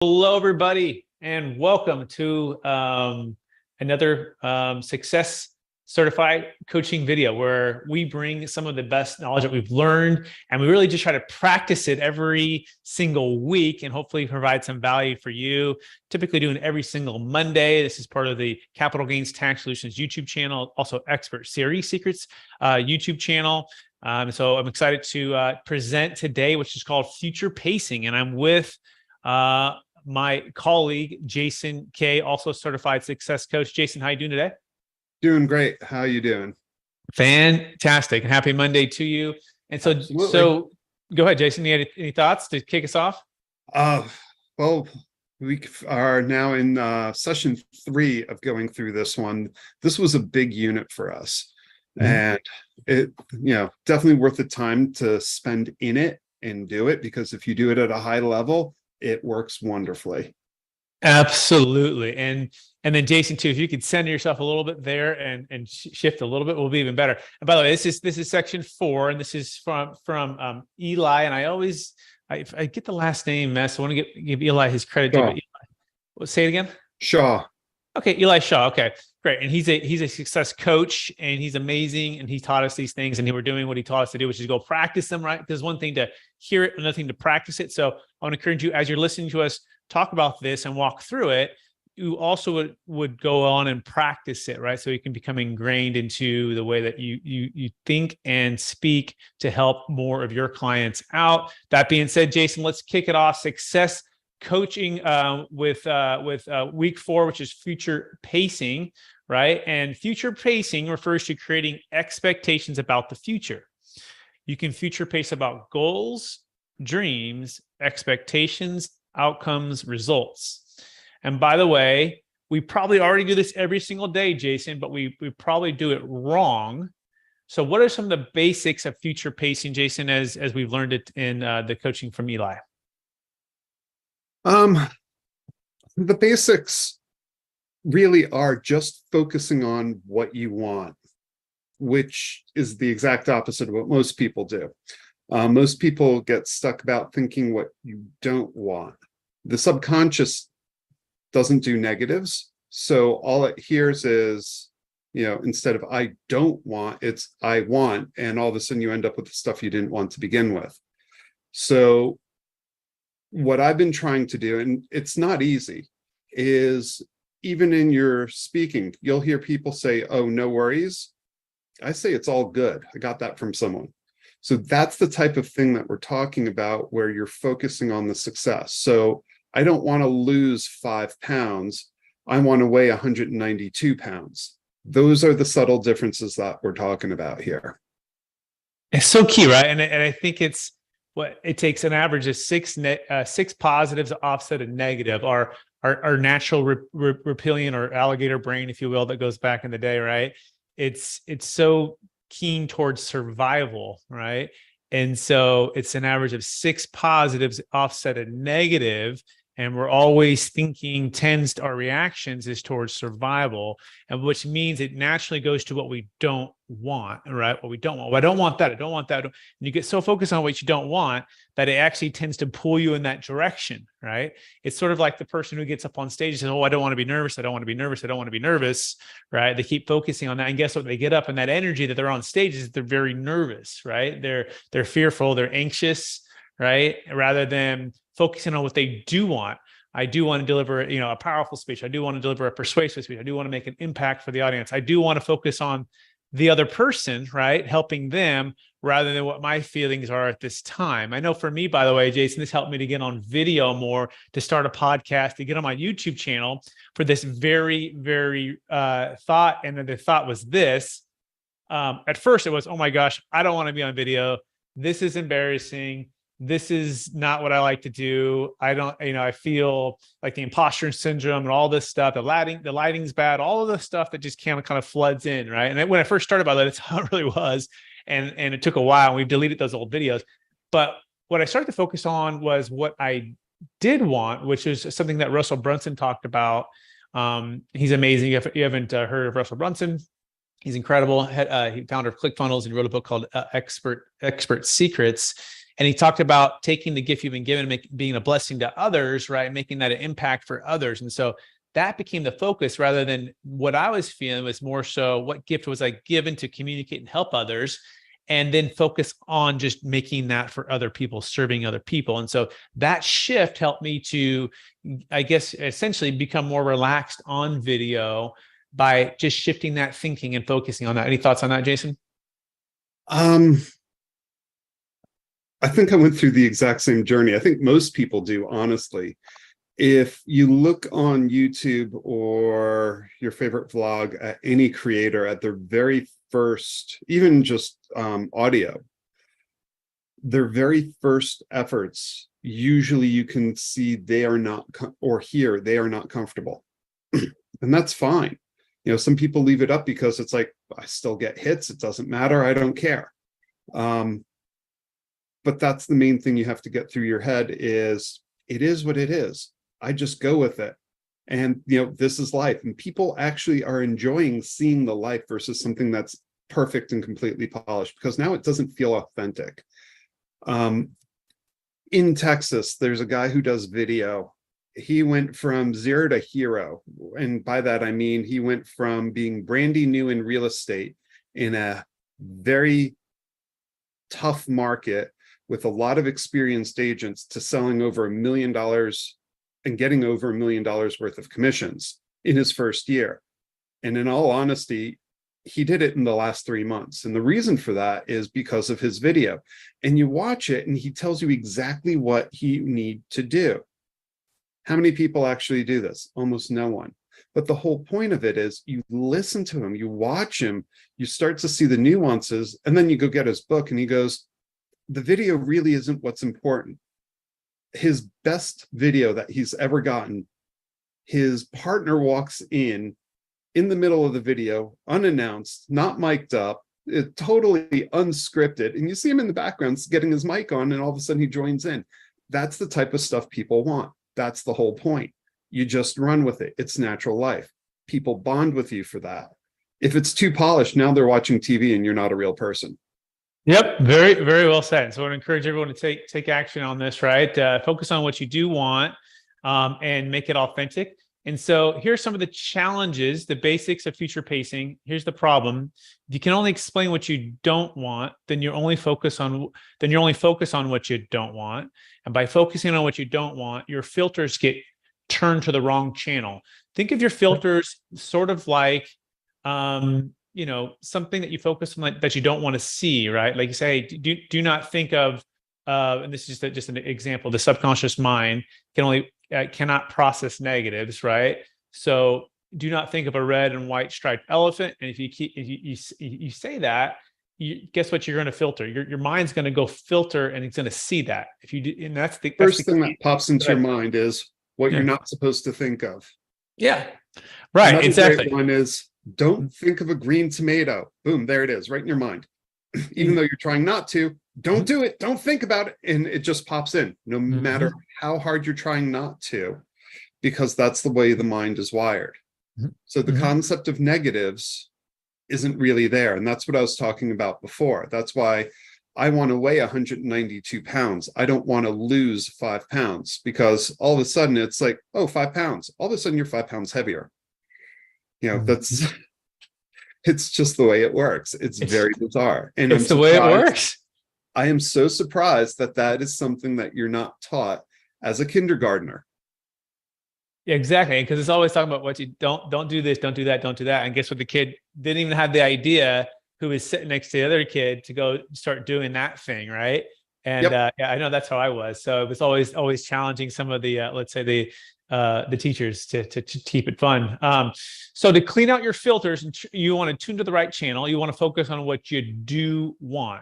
Hello, everybody, and welcome to another Success Certified coaching video where we bring some of the best knowledge that we've learned, and we really just try to practice it every single week and hopefully provide some value for you. Typically doing every single Monday. This is part of the Capital Gains Tax Solutions YouTube channel, also Expert CRE Secrets YouTube channel. So I'm excited to present today, which is called Future Pacing, and I'm with my colleague, Jason K., also certified success coach. Jason, how are you doing today? Doing great. How are you doing? Fantastic. And happy Monday to you. And so, Absolutely. so go ahead, Jason. You had any thoughts to kick us off? Well, we are now in session 3 of going through this one. This was a big unit for us. And it, definitely worth the time to spend in it and do it, because if you do it at a high level, it works wonderfully. Absolutely. And then Jason too, if you could center yourself a little bit there and shift a little bit, will be even better. And by the way, this is section 4, and this is from Eli. And I get the last name mess. I want to give Eli his credit too. But say it again. Shaw. Okay, Eli Shaw. Okay, great. And he's a success coach, and he's amazing. And he taught us these things, and we're doing what he taught us to do, which is go practice them. Right? There's one thing to hear it, another thing to practice it. So I want to encourage you, as you're listening to us talk about this and walk through it, you also would go on and practice it, right? So you can become ingrained into the way that you think and speak to help more of your clients out. That being said, Jason, let's kick it off. Success coaching with week 4, which is future pacing, right? And future pacing refers to creating expectations about the future. You can future pace about goals, dreams, expectations, outcomes, results. And by the way, we probably already do this every single day, Jason, but we probably do it wrong. So what are some of the basics of future pacing, Jason, as we've learned it in the coaching from Eli? The basics really are just focusing on what you want, which is the exact opposite of what most people do. Most people get stuck about thinking what you don't want. The subconscious doesn't do negatives. So all it hears is, instead of I don't want, it's I want. And all of a sudden you end up with the stuff you didn't want to begin with. So what I've been trying to do, and it's not easy, is even in your speaking, you'll hear people say, oh, no worries. I say it's all good. I got that from someone. So that's the type of thing that we're talking about, where you're focusing on the success. So I don't want to lose 5 pounds. I want to weigh 192 pounds. Those are the subtle differences that we're talking about here. It's so key, right? And I think it's what it takes an average of 6 positives to offset a negative. Our natural reptilian or alligator brain, if you will, that goes back in the day, right? It's so keen towards survival, right? And so it's an average of 6 positives offset a negative. And we're always thinking our reactions is towards survival, and which means it naturally goes to what we don't want, right? What we don't want. Well, I don't want that. I don't want that. And you get so focused on what you don't want that it actually tends to pull you in that direction, right? It's sort of like the person who gets up on stage and says, oh, I don't want to be nervous. I don't want to be nervous. I don't want to be nervous, right? They keep focusing on that. And guess what? They get up, and that energy that they're on stage is they're very nervous, right? They're fearful. They're anxious, right? Rather than focusing on what they do want. I do want to deliver, a powerful speech. I do want to deliver a persuasive speech. I do want to make an impact for the audience. I do want to focus on the other person, right? Helping them rather than what my feelings are at this time. I know for me, by the way, Jason, this helped me to get on video more, to start a podcast, to get on my YouTube channel for this very, very thought. And then the thought was this. At first it was, oh my gosh, I don't want to be on video. This is embarrassing. This is not what I like to do. I feel like the imposter syndrome and all this stuff, the lighting's bad, all of the stuff that just kind of floods in, right? And when I first started about that, that's how it really was. And it took a while, and we've deleted those old videos. But what I started to focus on was what I did want, which is something that Russell Brunson talked about. He's amazing. If you haven't heard of Russell Brunson, he's incredible. He founder of ClickFunnels, and he wrote a book called Expert Secrets. And he talked about taking the gift you've been given, being a blessing to others, right? Making that an impact for others. And so that became the focus rather than what I was feeling was more so what gift was I given to communicate and help others, and then focus on just making that for other people, serving other people. And so that shift helped me to, I guess, essentially become more relaxed on video by just shifting that thinking and focusing on that. Any thoughts on that, Jason? Um, I think I went through the exact same journey. I think most people do, honestly. If you look on YouTube or your favorite vlog at any creator at their very first, even just audio, their very first efforts, usually you can see they are not, or hear they are not comfortable. And that's fine. You know, some people leave it up because it's like, I still get hits. It doesn't matter. I don't care. But that's the main thing you have to get through your head is, it is what it is. I just go with it. And, you know, this is life. And people actually are enjoying seeing the life versus something that's perfect and completely polished, because now it doesn't feel authentic. In Texas, there's a guy who does video. He went from zero to hero. And by that, I mean, he went from being brandy new in real estate in a very tough market with a lot of experienced agents to selling over $1 million and getting over $1 million worth of commissions in his first year. And in all honesty, he did it in the last 3 months. And the reason for that is because of his video. And you watch it and he tells you exactly what you need to do. How many people actually do this? Almost no one. But the whole point of it is you listen to him, you watch him, you start to see the nuances, and then you go get his book and he goes, the video really isn't what's important. His best video that he's ever gotten, his partner walks in the middle of the video, unannounced, not mic'd up, totally unscripted. And you see him in the background getting his mic on, and all of a sudden he joins in. That's the type of stuff people want. That's the whole point. You just run with it. It's natural life. People bond with you for that. If it's too polished, now they're watching TV and you're not a real person. Yep, very, very well said. So I would encourage everyone to take action on this, right? Focus on what you do want, and make it authentic. And so here's some of the challenges, the basics of future pacing. Here's the problem. If you can only explain what you don't want, then you're only focused on what you don't want. And by focusing on what you don't want, your filters get turned to the wrong channel. Think of your filters sort of like something that you focus on that you don't want to see, right? Like you say, do not think of, and this is just an example, the subconscious mind cannot process negatives, right? So do not think of a red and white striped elephant. And if you say that, guess what? You're going to filter. Your mind's going to go filter, and it's going to see that. If you do, and that's the first thing that pops into your mind is what you're Yeah. not supposed to think of. Yeah, right. Another Exactly. great one is, don't think of a green tomato. Boom, there it is, right in your mind. Even though you're trying not to, don't do it. Don't think about it. And it just pops in, no matter how hard you're trying not to, because that's the way the mind is wired. So the concept of negatives isn't really there. And that's what I was talking about before. That's why I want to weigh 192 pounds. I don't want to lose 5 pounds, because all of a sudden it's like, oh, 5 pounds. All of a sudden you're 5 pounds heavier. You know, it's just the way it works. It's very bizarre. And it's the way it works. I am so surprised that is something that you're not taught as a kindergartner. Yeah, exactly. Because it's always talking about what you don't do this, don't do that, don't do that. And guess what? The kid didn't even have the idea, who was sitting next to the other kid, to go start doing that thing, right? And yeah, I know that's how I was. So it was always challenging some of the let's say the teachers to keep it fun. So to clean out your filters, you want to tune to the right channel. You want to focus on what you do want.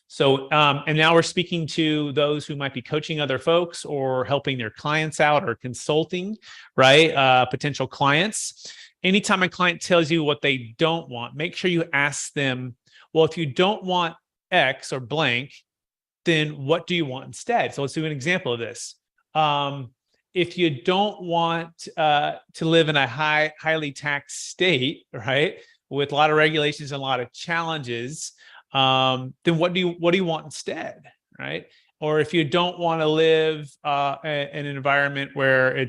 So, and now we're speaking to those who might be coaching other folks or helping their clients out or consulting, right? Potential clients. Anytime a client tells you what they don't want, make sure you ask them, well, if you don't want X or blank, then what do you want instead? So let's do an example of this. If you don't want to live in a highly taxed state, right, with a lot of regulations and a lot of challenges, then what do you want instead, right? or if you don't want to live in an environment where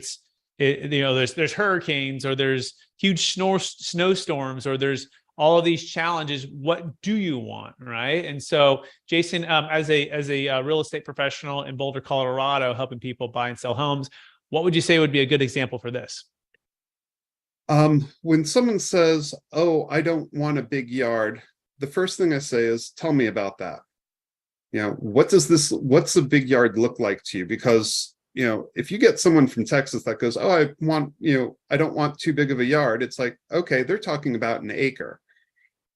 there's hurricanes, or there's huge snowstorms, or there's all of these challenges, what do you want, right? And so, Jason, as a real estate professional in Boulder, Colorado, helping people buy and sell homes, what would you say would be a good example for this? When someone says, "Oh, I don't want a big yard," the first thing I say is, "Tell me about that. What's a big yard look like to you?" Because, if you get someone from Texas that goes, "Oh, I don't want too big of a yard," it's like, okay, they're talking about an acre.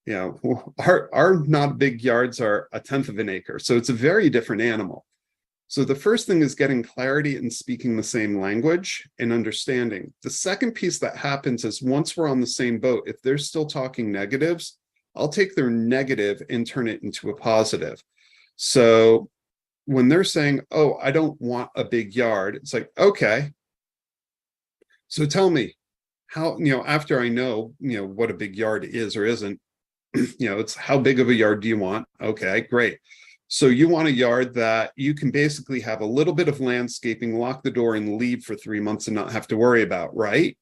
Our not big yards are a tenth of an acre. So it's a very different animal. So the first thing is getting clarity and speaking the same language and understanding. The second piece that happens is, once we're on the same boat, if they're still talking negatives, I'll take their negative and turn it into a positive. So when they're saying, "Oh, I don't want a big yard," it's like, okay, so tell me how, after I know, what a big yard is or isn't, it's how big of a yard do you want? Okay, great. So you want a yard that you can basically have a little bit of landscaping, lock the door, and leave for 3 months and not have to worry about, right?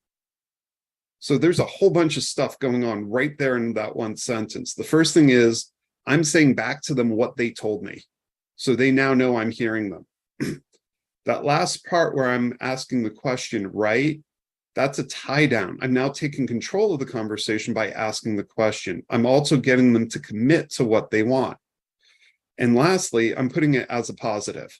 So there's a whole bunch of stuff going on right there in that one sentence. The first thing is, I'm saying back to them what they told me. So they now know I'm hearing them. That last part where I'm asking the question, right? That's a tie down. I'm now taking control of the conversation by asking the question. I'm also getting them to commit to what they want. And lastly, I'm putting it as a positive.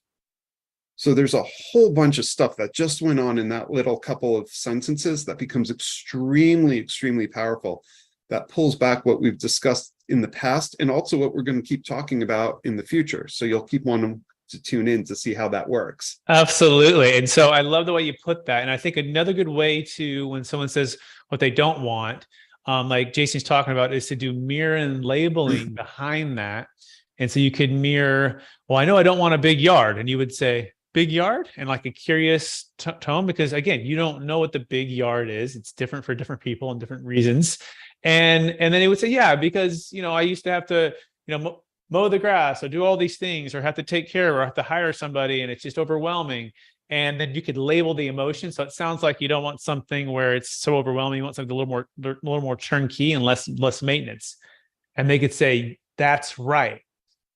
So there's a whole bunch of stuff that just went on in that little couple of sentences that becomes extremely, extremely powerful, that pulls back what we've discussed in the past and also what we're going to keep talking about in the future. So you'll keep wanting to tune in to see how that works. Absolutely. And so I love the way you put that. And I think another good way to, when someone says what they don't want, like Jason's talking about, is to do mirror and labeling behind that. And so you could mirror, "Well, I know I don't want a big yard." And you would say, "Big yard?" And like a curious tone, because again, you don't know what the big yard is. It's different for different people and different reasons. And then he would say, "Yeah, because, I used to have to, mow the grass or do all these things, or have to take care of, or have to hire somebody, and it's just overwhelming." And then you could label the emotion. So it sounds like you don't want something where it's so overwhelming. You want something a little more turnkey and less maintenance. And they could say, "That's right."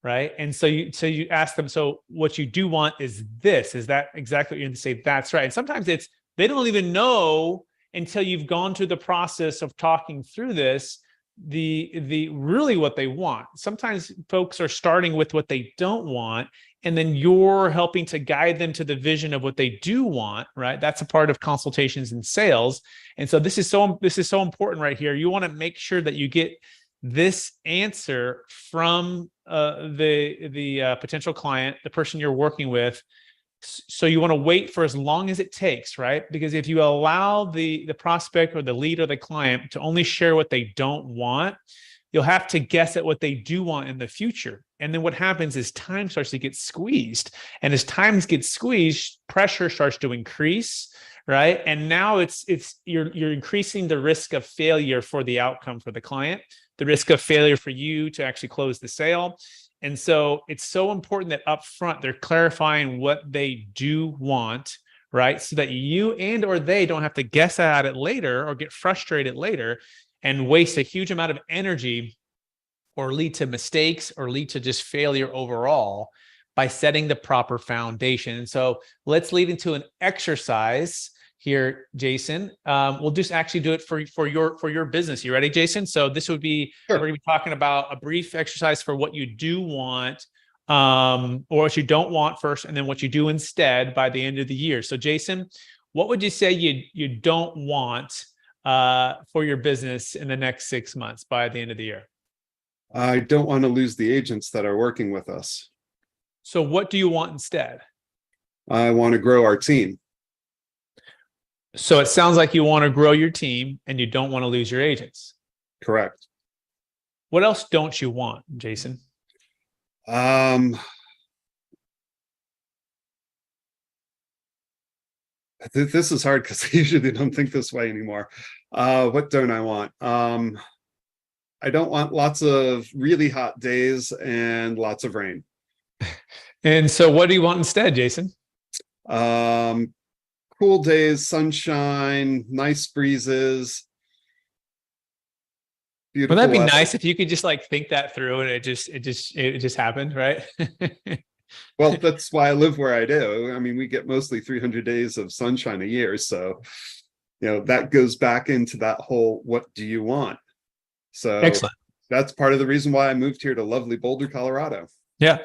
Right. And so you ask them, "So what you do want is this. Is that exactly what you're going to say?" "That's right." And sometimes they don't even know until you've gone through the process of talking through this, the really what they want. Sometimes folks are starting with what they don't want, and then you're helping to guide them to the vision of what they do want, right? That's a part of consultations and sales. And so this is so important right here. You want to make sure that you get this answer from the potential client, the person you're working with. So you want to wait for as long as it takes, right? Because if you allow the prospect or the lead or the client to only share what they don't want, you'll have to guess at what they do want in the future. And then what happens is time starts to get squeezed. And as time gets squeezed, pressure starts to increase, right? And now you're increasing the risk of failure for the outcome for the client, the risk of failure for you to actually close the sale. And so it's so important that up front they're clarifying what they do want, right? So that you and or they don't have to guess at it later or get frustrated later and waste a huge amount of energy or lead to mistakes or lead to just failure overall by setting the proper foundation. And so let's lead into an exercise here, Jason. We'll just actually do it for your business. You ready, Jason? So this would be, Sure. we're going to be talking about a brief exercise for what you do want, or what you don't want first, and then what you do instead by the end of the year. So Jason, what would you say you don't want for your business in the next 6 months by the end of the year? I don't want to lose the agents that are working with us. So what do you want instead? I want to grow our team. So it sounds like you want to grow your team and you don't want to lose your agents. Correct. What else don't you want, Jason? This is hard because I usually don't think this way anymore. What don't I want? I don't want lots of really hot days and lots of rain. And so what do you want instead, Jason? Um, cool days, sunshine, nice breezes, Well, that'd beautiful be weather. nice if you could just like think that through and it just happened, right? Well, that's why I live where I do. I mean, we get mostly 300 days of sunshine a year. So, that goes back into that whole, what do you want? So Excellent. that's part of the reason why I moved here to lovely Boulder, Colorado. Yeah.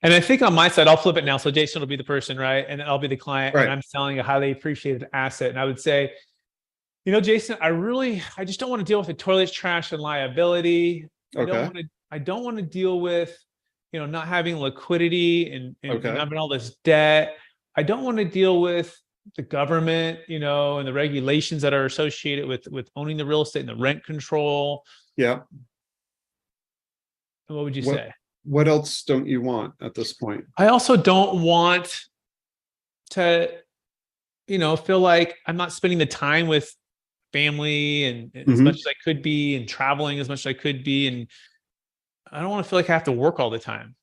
And I think on my side, I'll flip it now. So Jason will be the person, right? And I'll be the client, and Right. I'm selling a highly appreciated asset. And I would say, Jason, I just don't want to deal with the toilet trash and liability. Okay. I don't want to deal with, not having liquidity and Okay. having all this debt. I don't want to deal with the government, and the regulations that are associated with owning the real estate and the rent control. Yeah. What would you What say? what else don't you want at this point? I also don't want to, feel like I'm not spending the time with family and as Hmm. much as I could be and traveling as much as I could be. And I don't want to feel like I have to work all the time.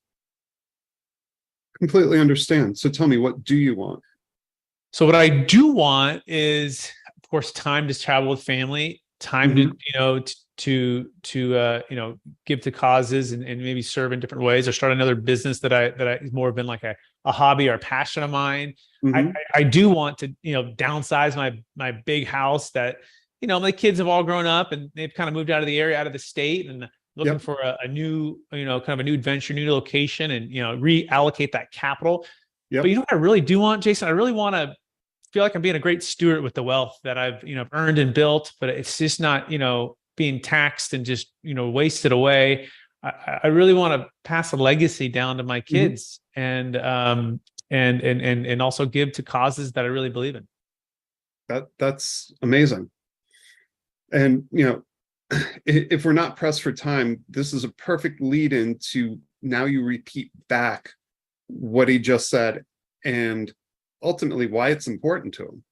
Completely understand. So tell me, what do you want? So what I do want is, of course, time to travel with family, time to, Hmm. give to causes and maybe serve in different ways, or start another business that I more been like a hobby or a passion of mine. Hmm. I do want to, downsize my big house that, my kids have all grown up and they've kind of moved out of the area, out of the state, and looking Yep. for a new, kind of a new adventure, new location, and, reallocate that capital. But Yep. you know what I really do want, Jason? I really want to feel like I'm being a great steward with the wealth that I've, earned and built, but it's just not, being taxed and just, wasted away. I really want to pass a legacy down to my Hmm. kids, and also give to causes that I really believe in. That's amazing. And if we're not pressed for time, this is a perfect lead into now you repeat back what he just said and ultimately why it's important to him.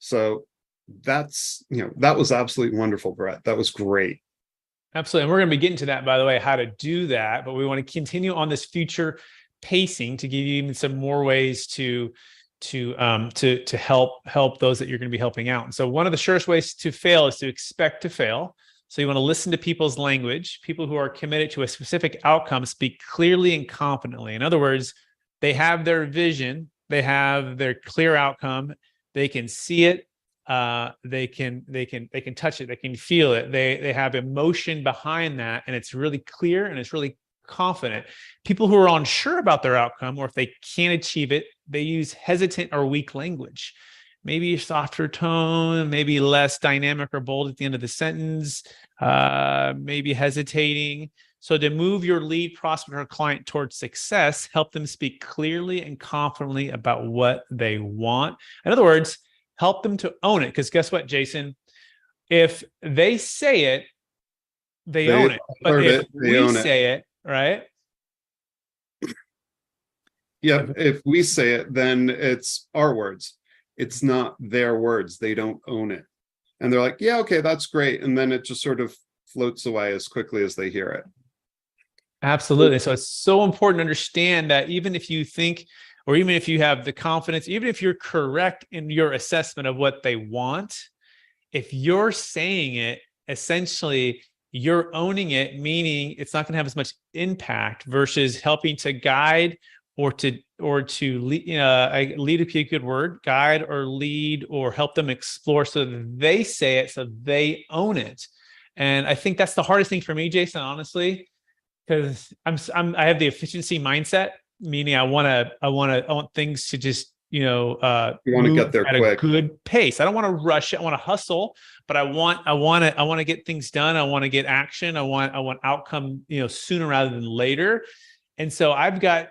So that was absolutely wonderful, Brett. That was great. Absolutely. And we're going to be getting to that, by the way, how to do that. But we want to continue on this future pacing to give you even some more ways to help those that you're going to be helping out. And so one of the surest ways to fail is to expect to fail. So you want to listen to people's language. People who are committed to a specific outcome speak clearly and confidently. In other words, they have their vision, they have their clear outcome, they can see it, they can touch it, they can feel it, they have emotion behind that, and it's really clear and it's really confident. People who are unsure about their outcome, or if they can't achieve it, they use hesitant or weak language, maybe a softer tone, maybe less dynamic or bold at the end of the sentence, maybe hesitating. So to move your lead prospect or client towards success, help them speak clearly and confidently about what they want. In other words, help them to own it. Because guess what, Jason? If they say it, they They own it. But heard if it, they we own it. say it, right? Yep. If we say it, then it's our words. It's not their words. They don't own it. And they're like, yeah, okay, that's great. And then it just sort of floats away as quickly as they hear it. Absolutely. So it's so important to understand that even if you think, or even if you have the confidence, even if you're correct in your assessment of what they want, if you're saying it, essentially you're owning it, meaning it's not going to have as much impact versus helping to guide or to lead, lead would be a good word, guide or lead or help them explore so that they say it, so they own it. And I think that's the hardest thing for me, Jason, honestly, because I have the efficiency mindset, meaning I want things to just You want to move get there at a quick. good pace. I don't want to rush it. I want to hustle, but I want to get things done. I want to get action. I want outcome sooner rather than later. And so I've got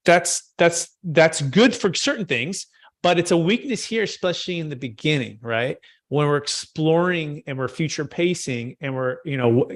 that's good for certain things, but it's a weakness here, especially in the beginning, right? When we're exploring and we're future pacing and we're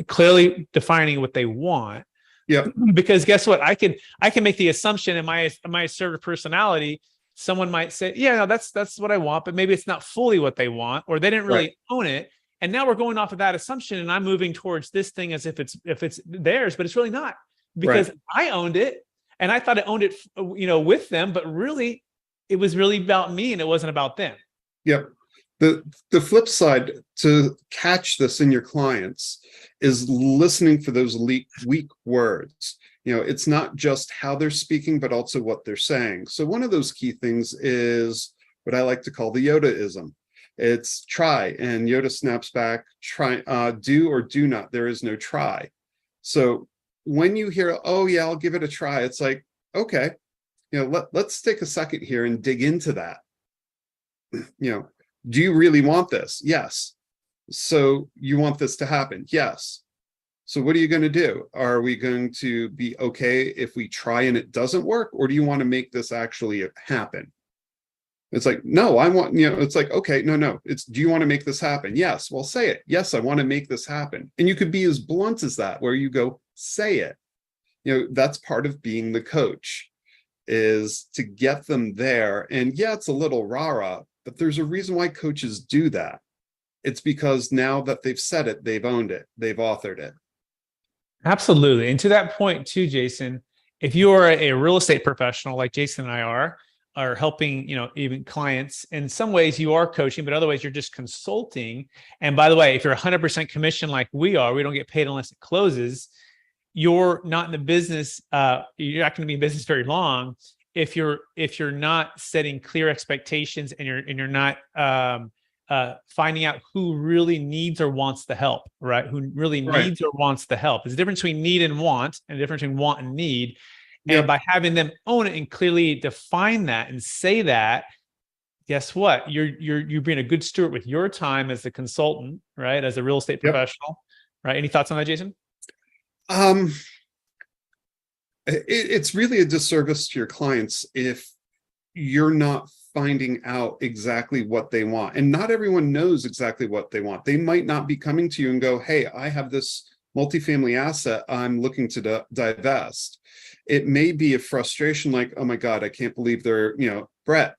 clearly defining what they want. Yep. Because guess what, I can make the assumption in my assertive personality, someone might say, yeah, no, that's what I want, but maybe it's not fully what they want, or they didn't Right. really own it. And now we're going off of that assumption, and I'm moving towards this thing as if it's theirs, but it's really not, Right. because I owned it. And I thought I owned it, with them, but really it was really about me and it wasn't about them. Yep. The flip side to catch this in your clients is listening for those weak words. It's not just how they're speaking, but also what they're saying. So one of those key things is what I like to call the Yoda-ism. It's try, and Yoda snaps back, try, do or do not. There is no try. So when you hear, oh yeah, I'll give it a try, it's like, okay, let's take a second here and dig into that. Do you really want this? Yes. So you want this to happen? Yes. So what are you going to do? Are we going to be okay if we try and it doesn't work? Or do you want to make this actually happen? It's like, no, I want, it's like, okay, no, it's, do you want to make this happen? Yes. Well, say it. Yes, I want to make this happen. And you could be as blunt as that, where you go, say it. That's part of being the coach, is to get them there. And yeah, it's a little rah-rah, but there's a reason why coaches do that. It's because now that they've said it, they've owned it, they've authored it. Absolutely. And to that point too, Jason, if you are a real estate professional like Jason and I are helping, even clients, in some ways you are coaching, but other ways you're just consulting. And by the way, if you're 100% commission like we are, we don't get paid unless it closes. You're not in the business. You're not going to be in business very long if you're not setting clear expectations and you're not finding out who really needs or wants the help, right? Who really needs or wants the help. There's a difference between need and want, and a difference between want and need. And by having them own it and clearly define that and say that, guess what? You're being a good steward with your time as a consultant, right? As a real estate professional, right? Any thoughts on that, Jason? It's really a disservice to your clients if you're not finding out exactly what they want. And not everyone knows exactly what they want. They might not be coming to you and go, hey, I have this multifamily asset I'm looking to divest. It may be a frustration like, oh my God, I can't believe they're, Brett,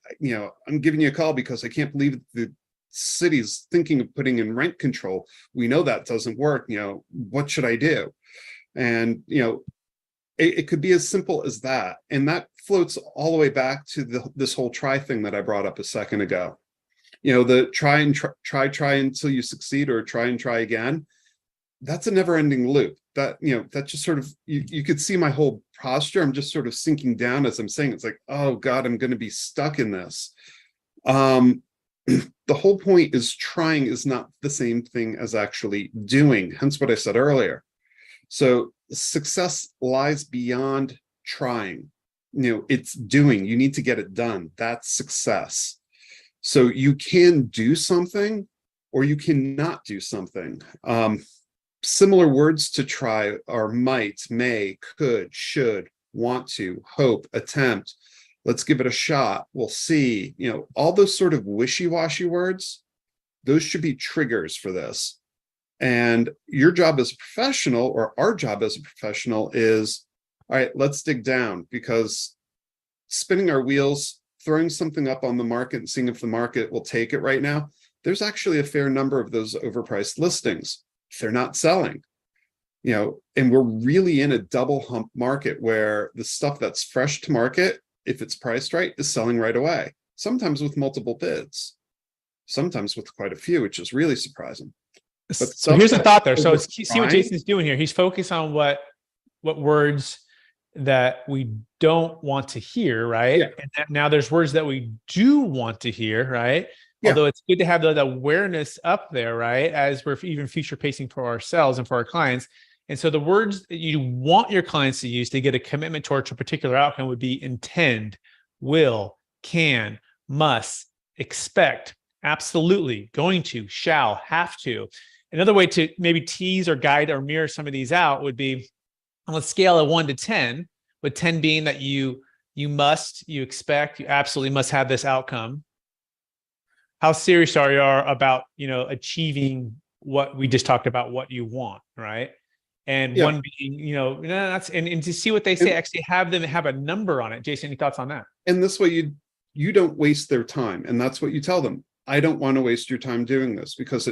I'm giving you a call because I can't believe the city's thinking of putting in rent control. We know that doesn't work. What should I do? And, it could be as simple as that. And that floats all the way back to this whole try thing that I brought up a second ago. The try until you succeed, or try and try again. That's a never ending loop. That, that just sort of, you could see my whole posture. I'm just sort of sinking down as I'm saying, it's like, oh God, I'm going to be stuck in this. The whole point is trying is not the same thing as actually doing, hence what I said earlier. So success lies beyond trying. It's doing. You need to get it done. That's success. So you can do something or you cannot do something. Similar words to try are might, may, could, should, want to, hope, attempt, let's give it a shot, we'll see. All those sort of wishy-washy words, those should be triggers for this. And your job as a professional, or our job as a professional, is, all right, let's dig down, because spinning our wheels, throwing something up on the market and seeing if the market will take it right now, there's actually a fair number of those overpriced listings. They're not selling, and we're really in a double hump market where the stuff that's fresh to market, if it's priced right, is selling right away, sometimes with multiple bids, sometimes with quite a few, which is really surprising. But so here's a thought there. So see what Jason's doing here. He's focused on what words that we don't want to hear, right? Yeah. And now there's words that we do want to hear, right? Yeah. Although it's good to have the awareness up there, right? As we're even future pacing for ourselves and for our clients. And so the words that you want your clients to use to get a commitment towards a particular outcome would be intend, will, can, must, expect, absolutely, going to, shall, have to. Another way to maybe tease or guide or mirror some of these out would be on a scale of 1 to 10, with 10 being that you expect, you absolutely must have this outcome. How serious are you about, achieving what we just talked about, what you want, right? And one being, that's, and to see what they say, actually have them have a number on it. Jason, any thoughts on that? And this way you don't waste their time. And that's what you tell them. I don't want to waste your time doing this, because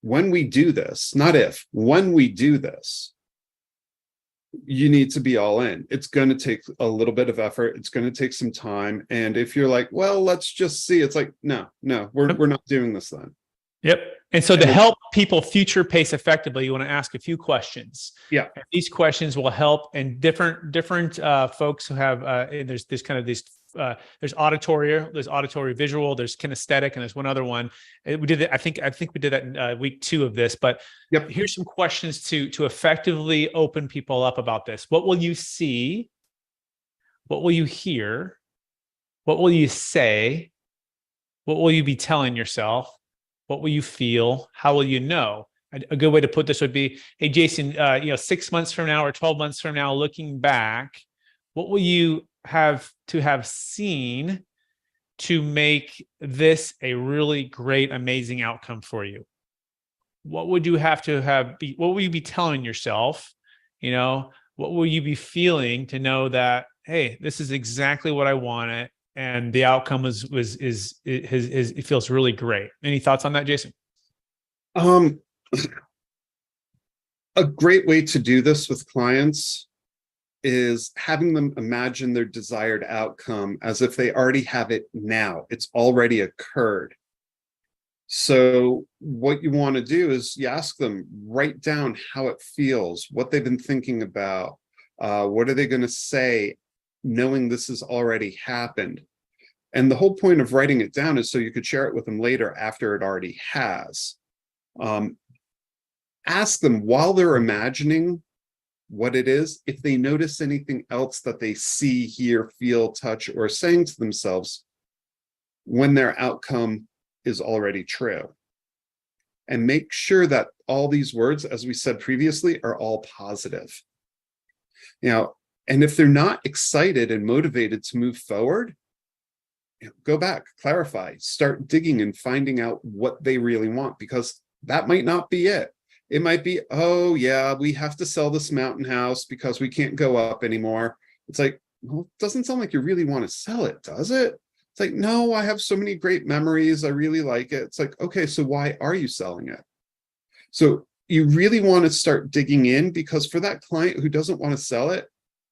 when we do this, not if, when we do this, you need to be all in. It's going to take a little bit of effort. It's going to take some time. And if you're like, well, let's just see, it's like, no, we're not doing this then. Yep. And so to And help people future pace effectively, you want to ask a few questions. yeah, And these questions will help. And different folks who have there's kind of these there's auditory visual, there's kinesthetic, and there's one other one. We did it. I think we did that in week 2 of this. But yep. here's some questions to effectively open people up about this. What will you see? What will you hear? What will you say? What will you be telling yourself? What will you feel? How will you know? A good way to put this would be, hey, Jason, 6 months from now or 12 months from now, looking back, what will you have seen to make this a really great, amazing outcome for you? What would you what will you be telling yourself? What will you be feeling to know that, hey, this is exactly what I wanted, and the outcome it feels really great. Any thoughts on that, Jason? A great way to do this with clients is having them imagine their desired outcome as if they already have it now. It's already occurred. So what you want to do is you ask them, write down how it feels, what they've been thinking about, what are they going to say, knowing this has already happened. And the whole point of writing it down is so you could share it with them later after it already has. Ask them while they're imagining what it is, if they notice anything else that they see, hear, feel, touch, or saying to themselves when their outcome is already true. And make sure that all these words, as we said previously, are all positive. And if they're not excited and motivated to move forward, go back, clarify, start digging and finding out what they really want, because that might not be it. It might be, oh yeah, we have to sell this mountain house because we can't go up anymore. It's like, well, it doesn't sound like you really want to sell it, does it? It's like, no, I have so many great memories. I really like it. It's like, okay, so why are you selling it? So you really want to start digging in, because for that client who doesn't want to sell it,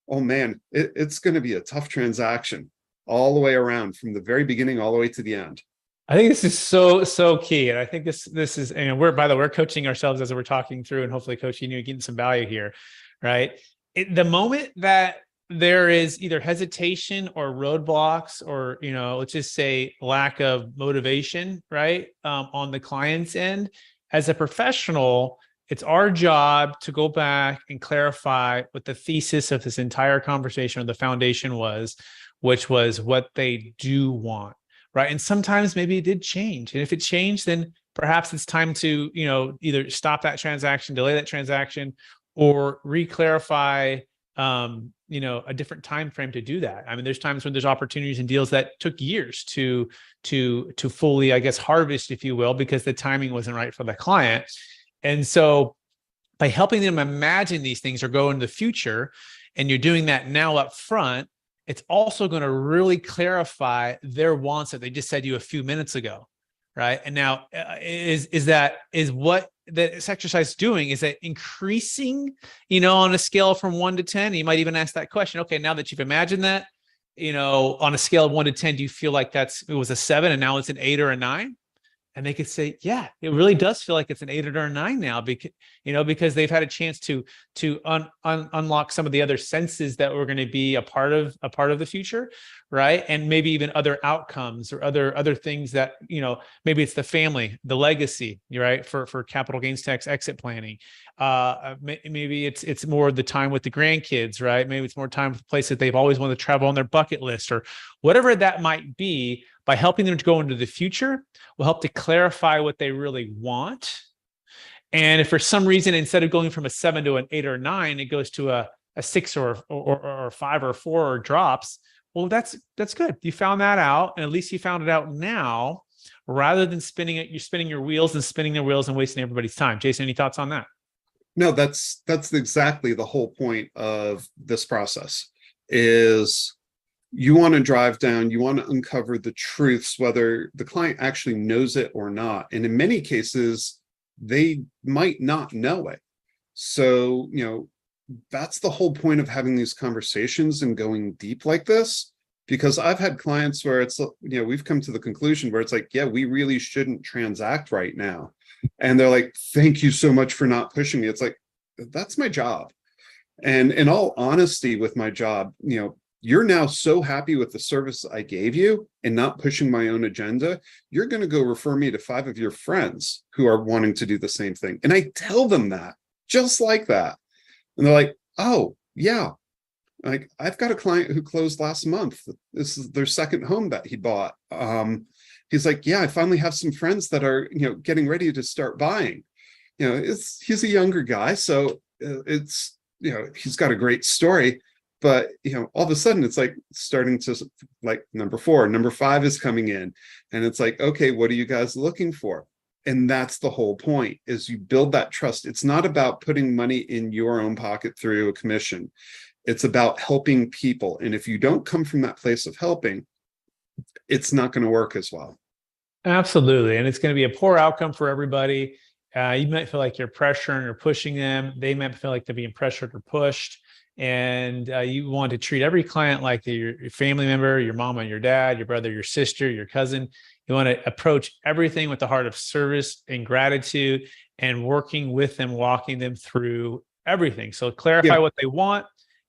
oh man, it's going to be a tough transaction all the way around, from the very beginning all the way to the end. I think this is so key. And I think this is, and we're coaching ourselves as we're talking through, and hopefully coaching you, getting some value here, right? The moment that there is either hesitation or roadblocks, or, let's just say lack of motivation, right? On the client's end, as a professional, it's our job to go back and clarify what the thesis of this entire conversation, or the foundation was, which was what they do want. Right. And sometimes maybe it did change. And if it changed, then perhaps it's time to, either stop that transaction, delay that transaction, or re-clarify, a different time frame to do that. I mean, there's times when there's opportunities and deals that took years to fully, I guess, harvest, if you will, because the timing wasn't right for the client. And so by helping them imagine these things or go into the future, and you're doing that now up front, it's also going to really clarify their wants that they just said to you a few minutes ago, right? And now is what this exercise is doing, is that increasing, on a scale from 1 to 10? You might even ask that question. Okay, now that you've imagined that, on a scale of 1 to 10, do you feel like it was a 7 and now it's an 8 or a 9? And they could say, yeah, it really does feel like it's an 8 or a 9 now, because they've had a chance to unlock some of the other senses that were going to be a part of the future, right? And maybe even other outcomes or other things that, maybe it's the family, the legacy, right? For capital gains tax exit planning. Maybe it's more the time with the grandkids, right? Maybe it's more time with the place that they've always wanted to travel on their bucket list, or whatever that might be. By helping them to go into the future will help to clarify what they really want. And if for some reason, instead of going from a 7 to an 8 or 9, it goes to a 6 or 5 or 4, or drops, well, that's good. You found that out, and at least you found it out now, rather than you're spinning your wheels and wasting everybody's time. Jason, any thoughts on that? No, that's exactly the whole point of this process. Is you want to drive down, you want to uncover the truths, whether the client actually knows it or not. And in many cases, they might not know it. So, that's the whole point of having these conversations and going deep like this. Because I've had clients where it's, we've come to the conclusion where it's like, yeah, we really shouldn't transact right now. And they're like, thank you so much for not pushing me. It's like, that's my job. And in all honesty, with my job, you're now so happy with the service I gave you and not pushing my own agenda, you're going to go refer me to 5 of your friends who are wanting to do the same thing. And I tell them that just like that. And they're like, oh, yeah. Like, I've got a client who closed last month. This is their second home that he bought. He's like, yeah, I finally have some friends that are, getting ready to start buying. He's a younger guy, so it's, he's got a great story. But, all of a sudden it's like starting to, like, number 4, number 5 is coming in. And it's like, okay, what are you guys looking for? And that's the whole point, is you build that trust. It's not about putting money in your own pocket through a commission. It's about helping people. And if you don't come from that place of helping, it's not going to work as well. Absolutely. And it's going to be a poor outcome for everybody. You might feel like you're pressuring or pushing them. They might feel like they're being pressured or pushed. And you want to treat every client like your family member, your mama and your dad, your brother, your sister, your cousin. You want to approach everything with the heart of service and gratitude and working with them, walking them through everything. So clarify what they want,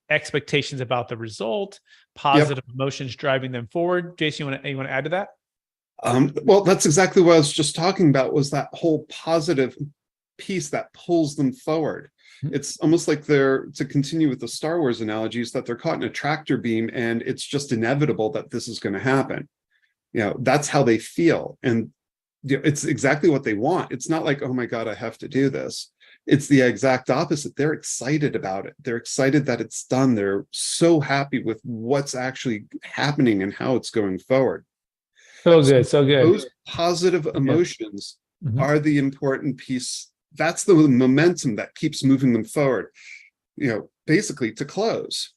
expectations about the result, positive emotions driving them forward. Jason, you want to add to that? Well, that's exactly what I was just talking about, was that whole positive piece that pulls them forward. It's almost like to continue with the Star Wars analogies, that they're caught in a tractor beam and it's just inevitable that this is going to happen. That's how they feel. And it's exactly what they want. It's not like, oh my God, I have to do this. It's the exact opposite. They're excited about it. They're excited that it's done. They're so happy with what's actually happening and how it's going forward. So good. So good. Those positive emotions are the important piece. That's the momentum that keeps moving them forward, basically to close.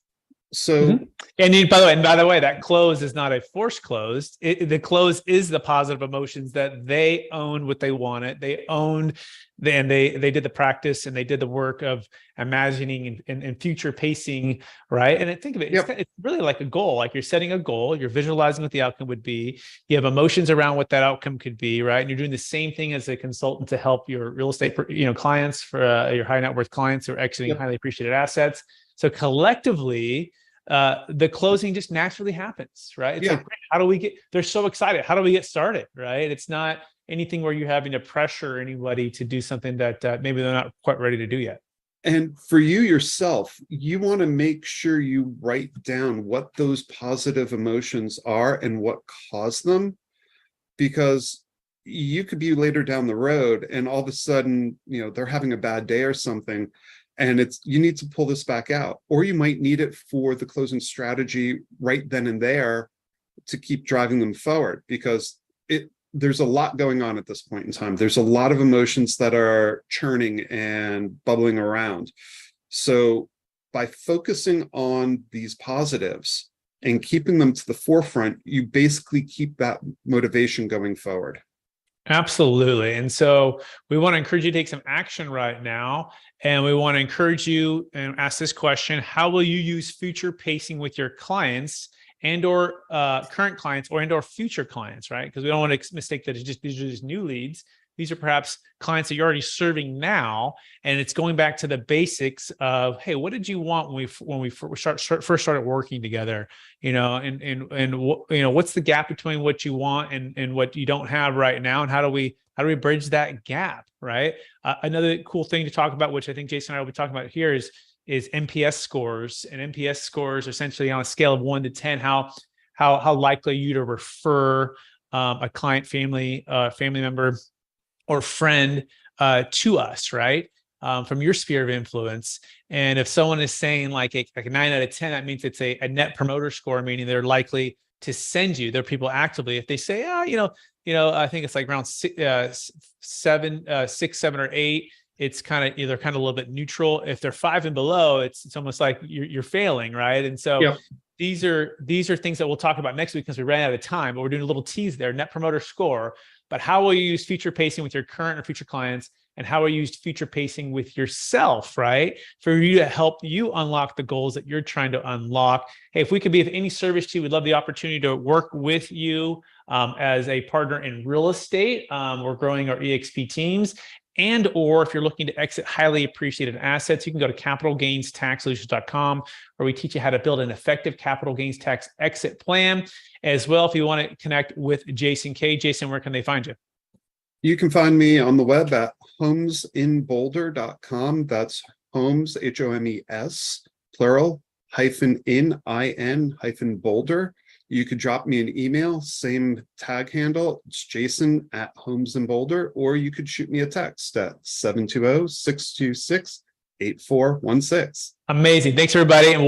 So, and by the way, that close is not a forced close. The close is the positive emotions that they owned what they wanted. They owned, and they did the practice and they did the work of imagining and future pacing, right? And I think of it, it's really like a goal. Like, you're setting a goal, you're visualizing what the outcome would be. You have emotions around what that outcome could be, right? And you're doing the same thing as a consultant to help your real estate, clients, for your high net worth clients who are exiting highly appreciated assets. So collectively, the closing just naturally happens, right? It's like, how do we get, they're so excited. How do we get started, right? It's not anything where you're having to pressure anybody to do something that maybe they're not quite ready to do yet. And for you yourself, you want to make sure you write down what those positive emotions are and what caused them, because you could be later down the road and all of a sudden, they're having a bad day or something. And you need to pull this back out, or you might need it for the closing strategy right then and there to keep driving them forward, because there's a lot going on at this point in time. There's a lot of emotions that are churning and bubbling around. So by focusing on these positives and keeping them to the forefront, you basically keep that motivation going forward. Absolutely. And so we want to encourage you to take some action right now. And we want to encourage you and ask this question: how will you use future pacing with your clients and or current clients or future clients, right? Because we don't want to mistake that these are just new leads. These are perhaps clients that you're already serving now, and it's going back to the basics of, hey, what did you want when we first started working together? What's the gap between what you want and what you don't have right now, and how do we bridge that gap, right? Another cool thing to talk about, which I think Jason and I will be talking about here, is NPS scores. And NPS scores are essentially on a scale of 1 to 10, how likely you to refer a client, family member, or friend to us, right? From your sphere of influence. And if someone is saying like a 9 out of 10, that means it's a net promoter score, meaning they're likely to send you. They're people actively. If they say, I think it's like around 6, 7, or 8, it's kind of either a little bit neutral. If they're 5 and below, it's almost like you're failing, right? And so these are things that we'll talk about next week because we ran out of time, but we're doing a little tease there. Net promoter score. but how will you use future pacing with your current or future clients? And how will you use future pacing with yourself, right? For you to help you unlock the goals that you're trying to unlock. Hey, if we could be of any service to you, we'd love the opportunity to work with you as a partner in real estate. We're growing our EXP teams. And or if you're looking to exit highly appreciated assets, you can go to capitalgainstaxsolutions.com, where we teach you how to build an effective capital gains tax exit plan. As well, if you want to connect with Jason K. Jason, where can they find you? You can find me on the web at homesinboulder.com. That's homes, HOMES, plural, -in, Boulder. You could drop me an email, same tag handle. It's Jason@homesinboulder, or you could shoot me a text at 720-626-8416. Amazing. Thanks, everybody. And